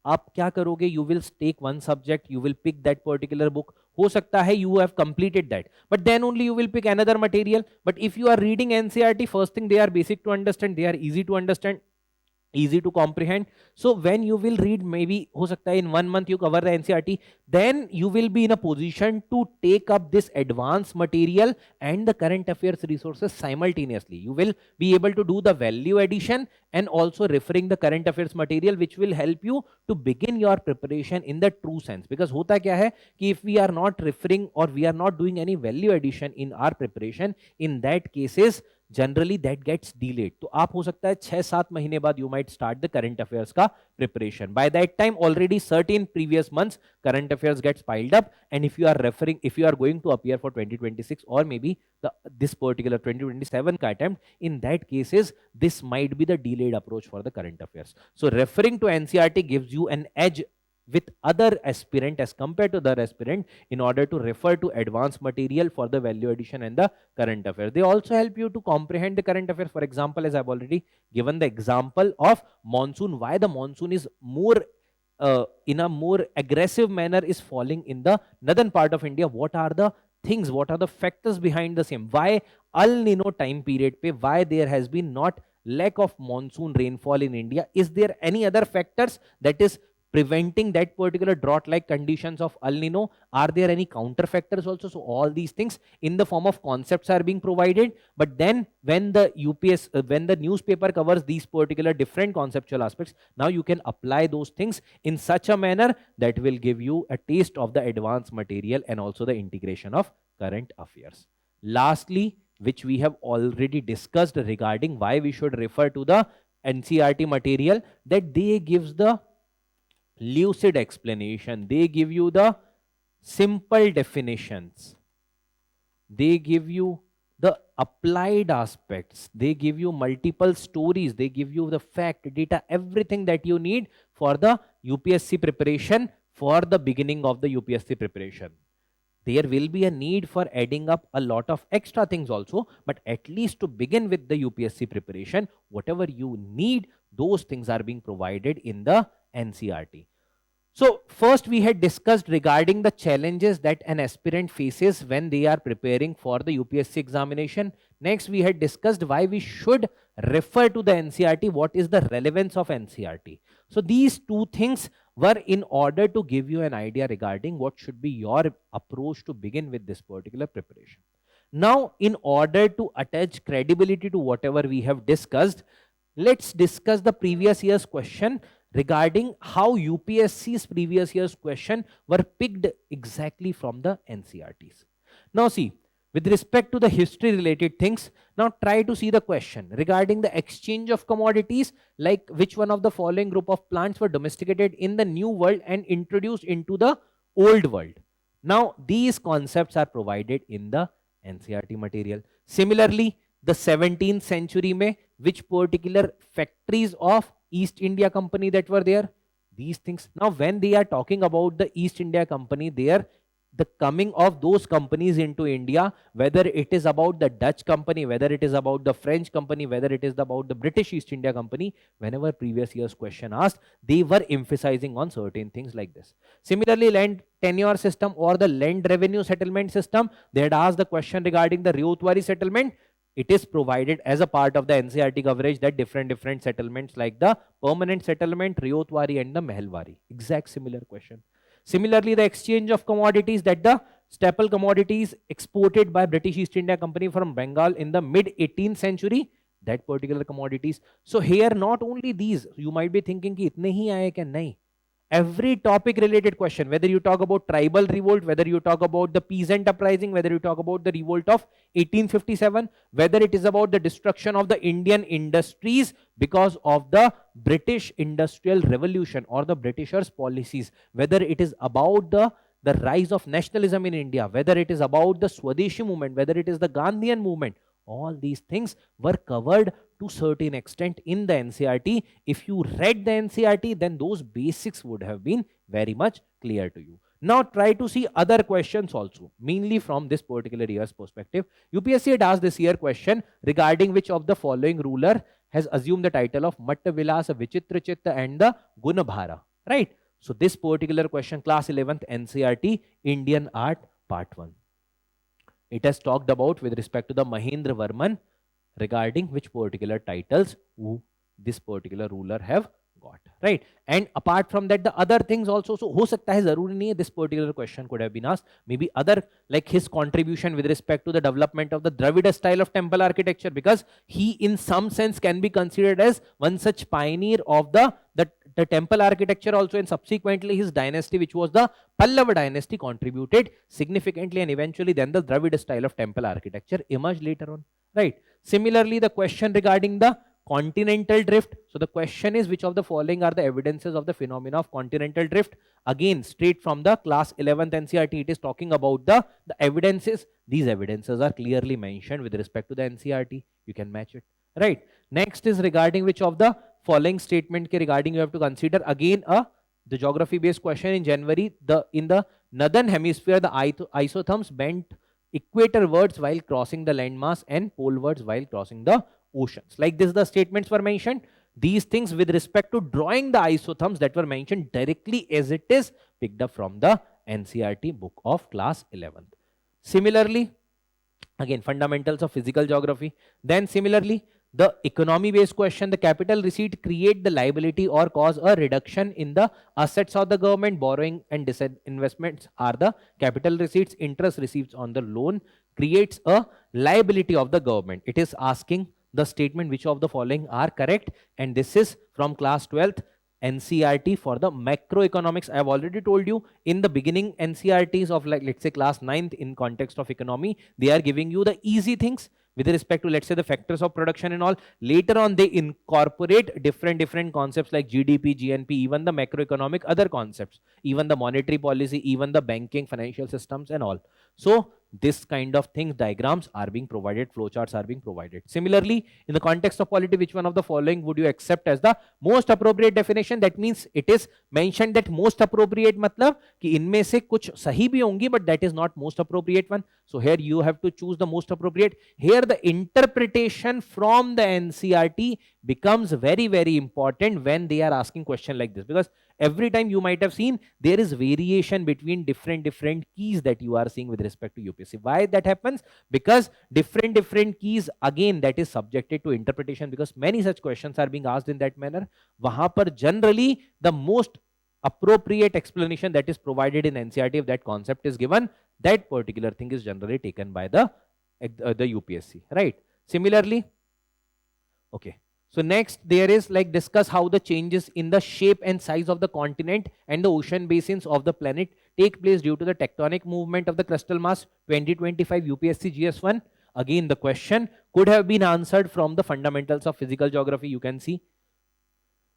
आप क्या करोगे? You will take one subject, you will pick that particular book. हो सकता है you have completed that, but then only you will pick another material. But if you are reading NCERT, first thing, they are basic to understand, they are easy to understand, easy to comprehend. So when you will read, maybe हो सकता है in 1 month you cover the NCERT, then you will be in a position to take up this advanced material and the current affairs resources simultaneously. You will be able to do the value addition and also referring the current affairs material, which will help you to begin your preparation in the true sense. Because होता क्या है कि if we are not referring or we are not doing any value addition in our preparation, in that cases generally that gets delayed. तो आप हो सकता है 6-7 महीने बाद you might start the current affairs का preparation. By that time already certain previous months current affairs gets piled up, and if you are referring, if you are going to appear for 2026 or maybe this particular 2027 ka attempt, in that cases this might be the delayed approach for the current affairs. So referring to NCERT gives you an edge with other aspirant as compared to the other aspirant in order to refer to advanced material for the value addition and the current affairs. They also help you to comprehend the current affairs. For example, as I've already given the example of monsoon, why the monsoon is more in a more aggressive manner is falling in the northern part of India. What are the things, what are the factors behind the same? Why El Nino time period pe, why there has been not lack of monsoon rainfall in India? Is there any other factors that is preventing that particular drought-like conditions of El Nino? Are there any counter factors also? So all these things in the form of concepts are being provided. But then when the when the newspaper covers these particular different conceptual aspects, now you can apply those things in such a manner that will give you a taste of the advanced material and also the integration of current affairs. Lastly, which we have already discussed regarding why we should refer to the NCERT material, that they gives the lucid explanation, they give you the simple definitions, they give you the applied aspects, they give you multiple stories, they give you the fact, data, everything that you need for the UPSC preparation, for the beginning of the UPSC preparation. There will be a need for adding up a lot of extra things also, but at least to begin with the UPSC preparation, whatever you need, those things are being provided in the NCERT. So first we had discussed regarding the challenges that an aspirant faces when they are preparing for the UPSC examination. Next we had discussed why we should refer to the NCERT, what is the relevance of NCERT. So these two things were in order to give you an idea regarding what should be your approach to begin with this particular preparation. Now, in order to attach credibility to whatever we have discussed, let's discuss the previous year's question regarding how UPSC's previous year's question were picked exactly from the NCERTs. Now see, with respect to the history related things, now try to see the question regarding the exchange of commodities, like which one of the following group of plants were domesticated in the new world and introduced into the old world. Now these concepts are provided in the NCERT material. Similarly, the 17th century mein, which particular factories of East India Company that were there, these things. Now when they are talking about the East India Company, there the coming of those companies into India, whether it is about the Dutch company, whether it is about the French company, whether it is about the British East India Company, whenever previous year's question asked, they were emphasizing on certain things like this. Similarly, land tenure system or the land revenue settlement system, they had asked the question regarding the Ryotwari settlement. It is provided as a part of the NCERT coverage that different settlements like the permanent settlement, Ryotwari and the Mehelwari. Exact similar question. Similarly, the exchange of commodities, that the staple commodities exported by British East India Company from Bengal in the mid 18th century, that particular commodities. So here not only these, you might be thinking ki itne hi aaye kya? Nahi. every topic related question, whether you talk about tribal revolt, whether you talk about the peasant uprising, whether you talk about the revolt of 1857, whether it is about the destruction of the Indian industries because of the British Industrial Revolution or the Britishers' policies, whether it is about the rise of nationalism in India, whether it is about the Swadeshi movement, whether it is the Gandhian movement, all these things were covered to certain extent in the NCERT. If you read the NCERT, then those basics would have been very much clear to you. Now try to see other questions also, mainly from this particular year's perspective. UPSC had asked this year question regarding which of the following ruler has assumed the title of Matta Vilasa, Vichitra Chitta and the Gunabhara, right? So this particular question, class 11th NCERT, Indian Art, part 1. It has talked about with respect to the Mahendra Varman regarding which particular titles this particular ruler have got, right? And apart from that, the other things also, so ho sakta hai zaruri nahi hai this particular question could have been asked, maybe other, like his contribution with respect to the development of the Dravida style of temple architecture, because he in some sense can be considered as one such pioneer of the temple architecture also, and subsequently his dynasty, which was the Pallava dynasty, contributed significantly, and eventually then the Dravida style of temple architecture emerged later on, right? Similarly, the question regarding the continental drift. So the question is, which of the following are the evidences of the phenomena of continental drift? Again, straight from the class 11th NCERT, it is talking about the evidences. These evidences are clearly mentioned with respect to the NCERT. You can match it, right? Next is regarding which of the following statement ke regarding you have to consider. Again, the geography based question in January. In the northern hemisphere, the isotherms bent equatorwards while crossing the landmass and polewards while crossing the oceans. Like this, the statements were mentioned. These things with respect to drawing the isotherms that were mentioned directly as it is picked up from the NCERT book of class 11th. Similarly, again, fundamentals of physical geography. Then similarly, the economy based question, the capital receipt create the liability or cause a reduction in the assets of the government. Borrowing and disinvestments are the capital receipts. Interest received on the loan creates a liability of the government. It is asking the statement which of the following are correct, and this is from class 12th NCERT for the macroeconomics. I have already told you in the beginning NCERTs of, like, let's say class 9th in context of economy, they are giving you the easy things with respect to, let's say, the factors of production and all. Later on, they incorporate different concepts like GDP, GNP, even the macroeconomic other concepts, even the monetary policy, even the banking, financial systems and all. So this kind of things, diagrams are being provided, flowcharts are being provided. Similarly, in the context of polity, which one of the following would you accept as the most appropriate definition? That means it is mentioned that most appropriate matlab ki inme se kuch sahi bhi hongi, but that is not most appropriate one. So here you have to choose the most appropriate. Here the interpretation from the NCERT becomes very, very important when they are asking question like this, because every time you might have seen there is variation between different keys that you are seeing with respect to UPSC. Why that happens? Because different keys, again, that is subjected to interpretation, because many such questions are being asked in that manner. Wahan par generally the most appropriate explanation that is provided in NCERT, if that concept is given, that particular thing is generally taken by the UPSC, right? Similarly, okay. So next there is, like, discuss how the changes in the shape and size of the continent and the ocean basins of the planet take place due to the tectonic movement of the crustal mass. 2025 UPSC GS1. Again, the question could have been answered from the fundamentals of physical geography, you can see.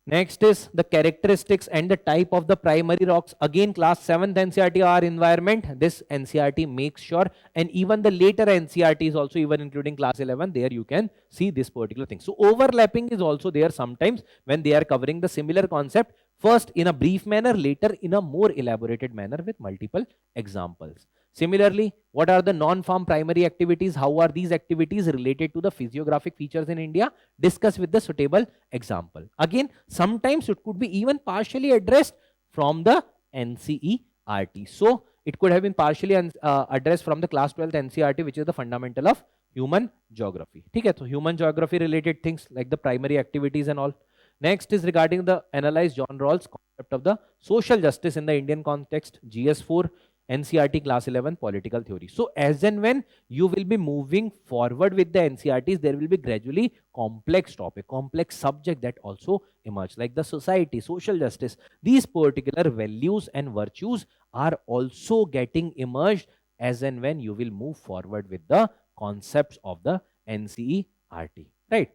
Next is the characteristics and the type of the primary rocks. Again, class 7th NCERT are environment. This NCERT makes sure, and even the later NCERTs also, even including class 11, there you can see this particular thing. So overlapping is also there sometimes when they are covering the similar concept, first in a brief manner, later in a more elaborated manner with multiple examples. Similarly, what are the non-farm primary activities? How are these activities related to the physiographic features in India? Discuss with the suitable example. Again, sometimes it could be even partially addressed from the NCERT. So it could have been partially addressed from the class 12th NCERT, which is the fundamental of human geography. Okay, so human geography related things like the primary activities and all. Next is regarding the analyze John Rawls concept of the social justice in the Indian context, GS4. NCERT class 11 political theory. So as and when you will be moving forward with the NCERTs, there will be gradually complex topic, complex subject that also emerge, like the society, social justice. These particular values and virtues are also getting emerged as and when you will move forward with the concepts of the NCERT, right?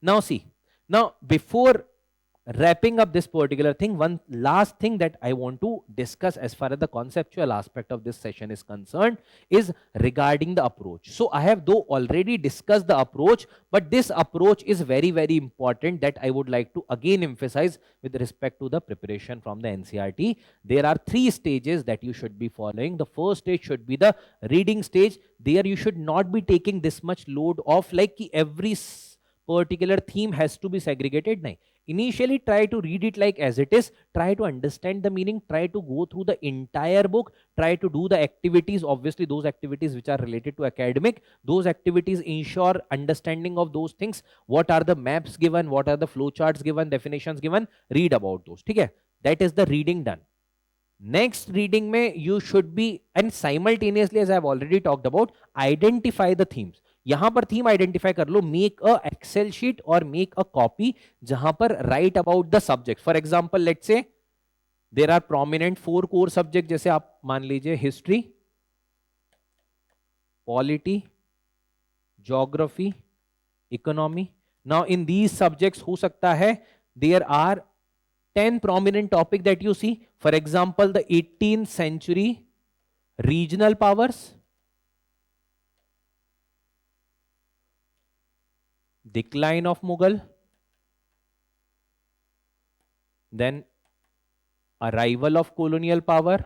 Now see, now before wrapping up this particular thing, one last thing that I want to discuss as far as the conceptual aspect of this session is concerned is regarding the approach. So I have though already discussed the approach, but this approach is very, very important that I would like to again emphasize with respect to the preparation from the NCERT. There are 3 stages that you should be following. The first stage should be the reading stage. There you should not be taking this much load of like every particular theme has to be segregated. Nahi. Initially try to read it like as it is, try to understand the meaning, try to go through the entire book, try to do the activities, obviously those activities which are related to academic, those activities ensure understanding of those things, what are the maps given, what are the flowcharts given, definitions given, read about those. Okay? That is the reading done. Next reading में you should be, and simultaneously as I have already talked about, identify the themes. यहां पर theme identify कर लो, make a Excel sheet और make a copy जहां पर write about the subject. For example let's say there are prominent 4 core subject, जैसे आप मान लीजिए history, polity, geography, economy. Now in these subjects हो सकता है there are 10 prominent topic that you see. For example, the 18th century regional powers, decline of Mughal, then arrival of colonial power.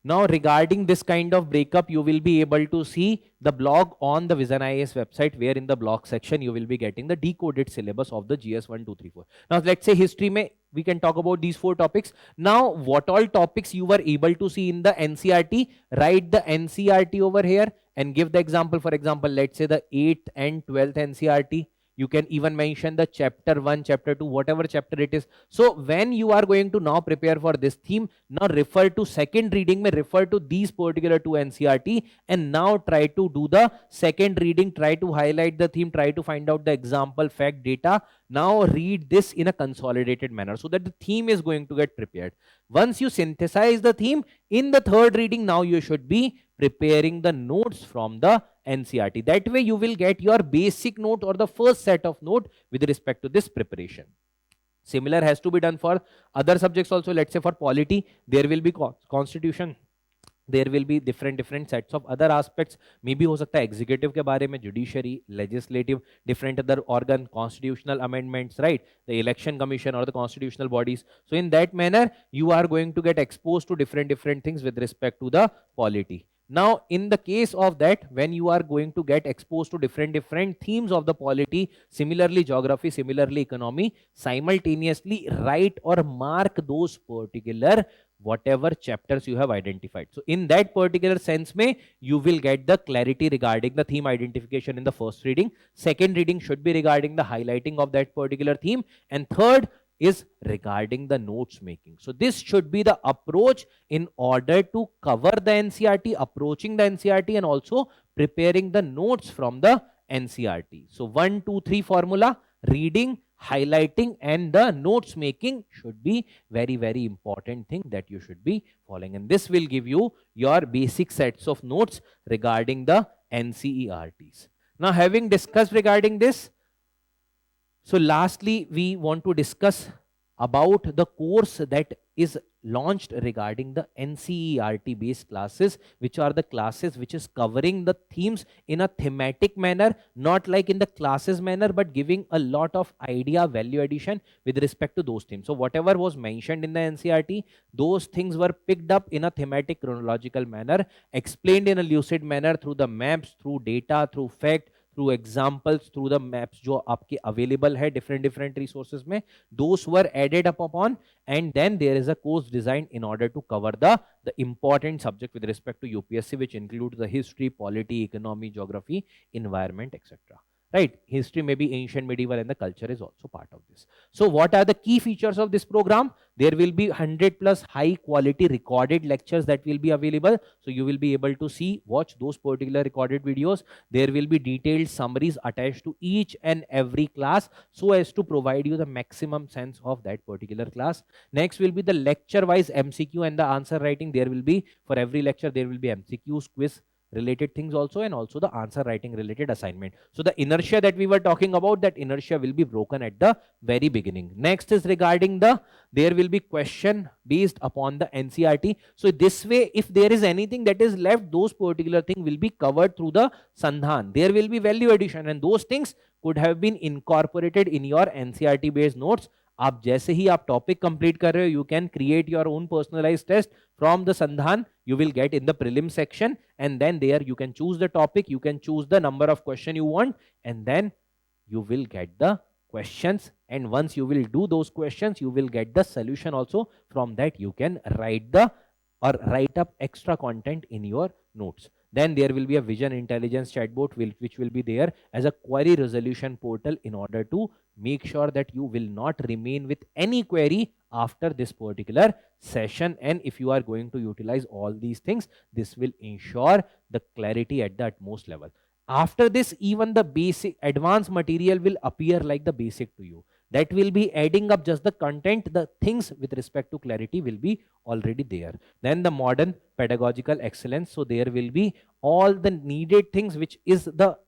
Now regarding this kind of breakup, you will be able to see the blog on the VisionIAS website, where in the blog section you will be getting the decoded syllabus of the GS 1, 2, 3, 4. Now let's say history mein we can talk about these 4 topics. Now what all topics you were able to see in the NCERT, write the NCERT over here and give the example. For example, let's say the 8th and 12th NCERT. You can even mention the chapter 1, chapter 2, whatever chapter it is. So when you are going to now prepare for this theme, now refer to second reading, may refer to these particular 2 NCERT, and now try to do the second reading, try to highlight the theme, try to find out the example, fact, data. Now read this in a consolidated manner so that the theme is going to get prepared. Once you synthesize the theme, in the third reading, now you should be preparing the notes from the NCERT. That way you will get your basic note or the first set of note with respect to this preparation. Similar has to be done for other subjects also. Let's say for polity, there will be constitution. There will be different sets of other aspects. Maybe हो सकता है executive के बारे में, judiciary, legislative, different other organ, constitutional amendments, right? The election commission or the constitutional bodies. So in that manner, you are going to get exposed to different things with respect to the polity. Now, in the case of that, when you are going to get exposed to different themes of the polity, similarly geography, similarly economy, simultaneously write or mark those particular whatever chapters you have identified. So in that particular sense mein, you will get the clarity regarding the theme identification in the first reading. Second reading should be regarding the highlighting of that particular theme. And third is regarding the notes making. So this should be the approach in order to cover the NCERT, approaching the NCERT, and also preparing the notes from the NCERT. So 1, 2, 3 formula: reading, highlighting, and the notes making should be very important thing that you should be following. And this will give you your basic sets of notes regarding the NCERTs. Now, having discussed regarding this, so lastly, we want to discuss about the course that is launched regarding the NCERT based classes, which are the classes which is covering the themes in a thematic manner, not like in the classes manner, but giving a lot of idea, value addition with respect to those themes. So whatever was mentioned in the NCERT, those things were picked up in a thematic chronological manner, explained in a lucid manner through the maps, through data, through fact, through examples, through the maps जो आपके available है different resources में, those were added up upon, and then there is a course designed in order to cover the important subject with respect to UPSC, which includes the history, polity, economy, geography, environment, etc. right? History may be ancient, medieval, and the culture is also part of this. So what are the key features of this program? There will be 100 plus high quality recorded lectures that will be available. So you will be able to see, watch those particular recorded videos. There will be detailed summaries attached to each and every class so as to provide you the maximum sense of that particular class. Next will be the lecture wise MCQ and the answer writing. There will be, for every lecture, there will be MCQs, quiz related things also, and also the answer writing related assignment. So the inertia that we were talking about, that inertia will be broken at the very beginning. Next is regarding the, there will be question based upon the NCERT. So this way, if there is anything that is left, those particular thing will be covered through the Sandhan. There will be value addition, and those things could have been incorporated in your NCERT based notes. आप जैसे ही आप topic complete कर रहे हो, you can create your own personalized test from the Sandhan. You will get in the prelim section, and then there you can choose the topic, you can choose the number of question you want, and then you will get the questions. And once you will do those questions, you will get the solution also. From that you can write the, or write up extra content in your notes. Then there will be a Vision Intelligence chatbot which will be there as a query resolution portal in order to make sure that you will not remain with any query after this particular session. And if you are going to utilize all these things, this will ensure the clarity at the utmost level. After this, even the basic advanced material will appear like the basic to you. That will be adding up just the content, the things with respect to clarity will be already there. Then the modern pedagogical excellence. So there will be all the needed things which is the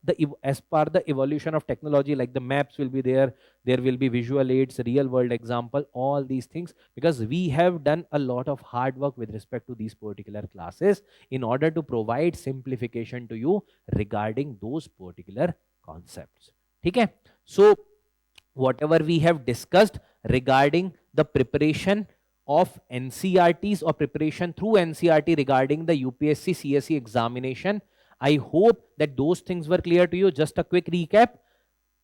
as per the evolution of technology, like the maps will be there. There will be visual aids, real world example, all these things, because we have done a lot of hard work with respect to these particular classes in order to provide simplification to you regarding those particular concepts. Okay? So whatever we have discussed regarding the preparation of NCERTs or preparation through NCERT regarding the UPSC CSE examination, I hope that those things were clear to you. Just a quick recap.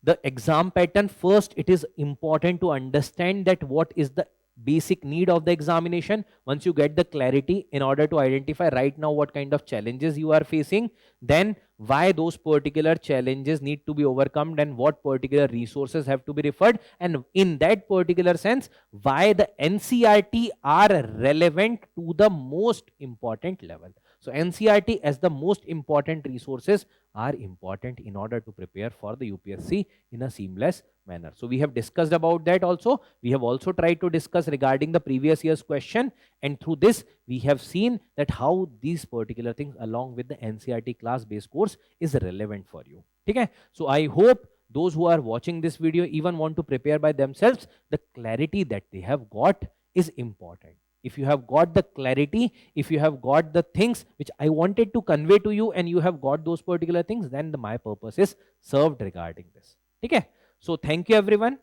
The exam pattern, first it is important to understand that what is the basic need of the examination. Once you get the clarity, in order to identify right now what kind of challenges you are facing, then why those particular challenges need to be overcome, and what particular resources have to be referred, and in that particular sense why the NCERT are relevant to the most important level. So NCERT as the most important resources are important in order to prepare for the UPSC in a seamless manner. So we have discussed about that also. We have also tried to discuss regarding the previous year's question, and through this we have seen that how these particular things along with the NCERT class based course is relevant for you. Okay? So I hope those who are watching this video even want to prepare by themselves, the clarity that they have got is important. If you have got the clarity, if you have got the things which I wanted to convey to you, and you have got those particular things, then my purpose is served regarding this. Okay? So thank you everyone.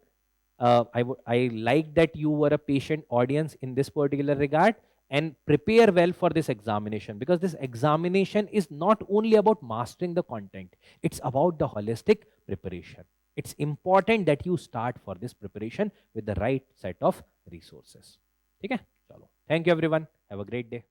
I like that you were a patient audience in this particular regard, and prepare well for this examination, because this examination is not only about mastering the content, it's about the holistic preparation. It's important that you start for this preparation with the right set of resources. Okay? Chalo. Thank you everyone. Have a great day.